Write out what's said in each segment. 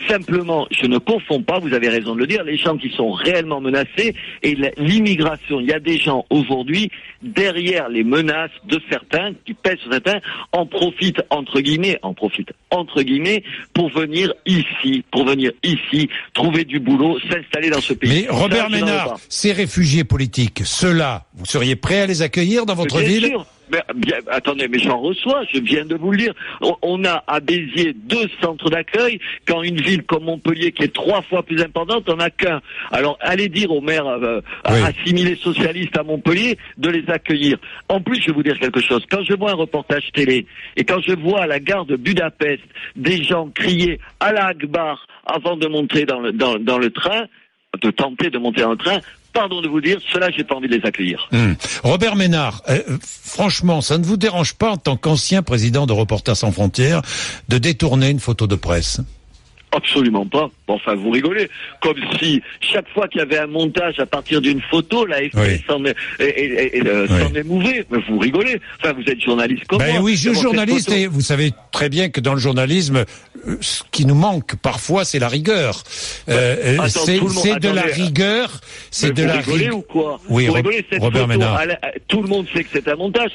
Simplement, je ne confonds pas, vous avez raison de le dire, les gens qui sont réellement menacés et l'immigration. Il y a des gens aujourd'hui, derrière les menaces de certains, qui pèsent sur certains, en profitent entre guillemets, pour venir ici, trouver du boulot, s'installer dans ce pays. Mais Robert Ménard, ces réfugiés politiques, ceux-là, vous seriez prêt à les accueillir dans votre ville ? Bien sûr. Attendez, mais j'en reçois, je viens de vous le dire. On a à Béziers 2 centres d'accueil, quand une ville comme Montpellier, qui est 3 fois plus importante, en a qu'un. Alors, allez dire aux maires assimilés socialistes à Montpellier de les accueillir. En plus, je vais vous dire quelque chose. Quand je vois un reportage télé, et quand je vois à la gare de Budapest, des gens crier « Allah Akbar » avant de monter dans le train, de tenter de monter dans le train, pardon de vous dire, cela, j'ai pas envie de les accueillir. Robert Ménard, franchement, ça ne vous dérange pas, en tant qu'ancien président de Reporters sans frontières, de détourner une photo de presse ? Absolument pas. Bon, enfin, vous rigolez. Comme si chaque fois qu'il y avait un montage à partir d'une photo, l'AFP s'en émouvait. Mais vous rigolez. Enfin, vous êtes journaliste comme moi. Oui, je suis journaliste et vous savez très bien que dans le journalisme, ce qui nous manque parfois, c'est la rigueur. C'est de la rigueur. C'est de la rigueur. Vous rigolez ou quoi? Oui, Robert Ménard. Tout le monde sait que c'est un montage.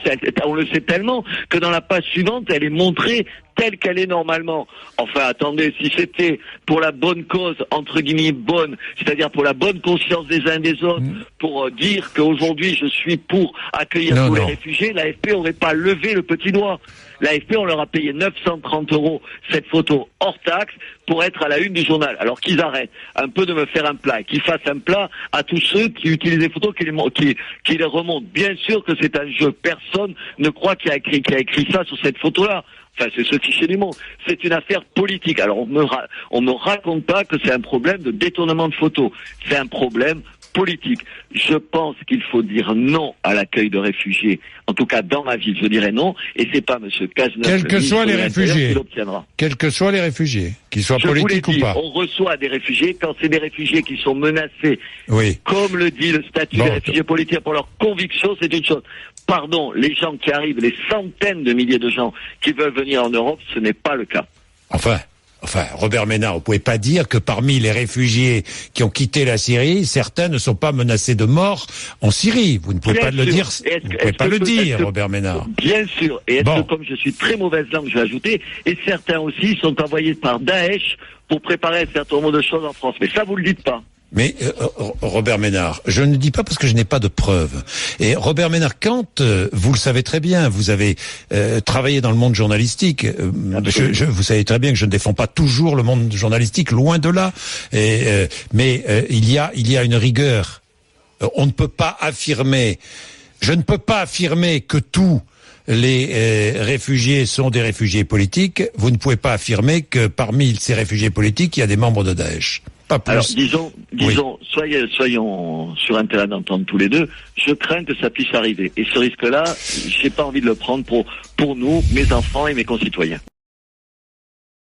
On le sait tellement que dans la page suivante, elle est montrée telle qu'elle est normalement. Enfin, attendez, si c'était pour la bonne cause, entre guillemets bonne, c'est-à-dire pour la bonne conscience des uns et des autres, pour dire qu'aujourd'hui je suis pour accueillir tous les réfugiés, l'AFP n'aurait pas levé le petit doigt. L'AFP, on leur a payé 930 € cette photo hors taxe pour être à la une du journal. Alors qu'ils arrêtent un peu de me faire un plat et qu'ils fassent un plat à tous ceux qui utilisent des photos, qui les remontent. Bien sûr que c'est un jeu. Personne ne croit qu'il a écrit ça sur cette photo-là. Enfin, c'est ce fichier du monde. C'est une affaire politique. Alors, on me raconte pas que c'est un problème de détournement de photos. C'est un problème politique. Je pense qu'il faut dire non à l'accueil de réfugiés. En tout cas, dans ma ville, je dirais non. Et c'est pas Monsieur Cazeneuve, quels que soient les réfugiés, qui l'obtiendra. Quels que soient les réfugiés, qu'ils soient politiques ou pas. On reçoit des réfugiés quand c'est des réfugiés qui sont menacés. Oui. Comme le dit le statut des réfugiés politiques pour leur conviction, c'est une chose. Pardon, les gens qui arrivent, les centaines de milliers de gens qui veulent venir en Europe, ce n'est pas le cas. Enfin, Robert Ménard, vous pouvez pas dire que parmi les réfugiés qui ont quitté la Syrie, certains ne sont pas menacés de mort en Syrie. Vous ne pouvez pas le dire. Vous ne pouvez pas le dire, Robert Ménard. Bien sûr. Et est-ce que, comme je suis très mauvaise langue, je vais ajouter, et certains aussi sont envoyés par Daesh pour préparer un certain nombre de choses en France. Mais ça, vous le dites pas. Mais Robert Ménard, je ne dis pas parce que je n'ai pas de preuves. Et Robert Ménard, quand vous le savez très bien, vous avez travaillé dans le monde journalistique. Vous savez très bien que je ne défends pas toujours le monde journalistique, loin de là. Mais il y a une rigueur. On ne peut pas affirmer. Je ne peux pas affirmer que tous les réfugiés sont des réfugiés politiques. Vous ne pouvez pas affirmer que parmi ces réfugiés politiques, il y a des membres de Daesh. Alors, disons, soyons sur un terrain d'entente tous les deux. Je crains que ça puisse arriver. Et ce risque-là, j'ai pas envie de le prendre pour nous, mes enfants et mes concitoyens.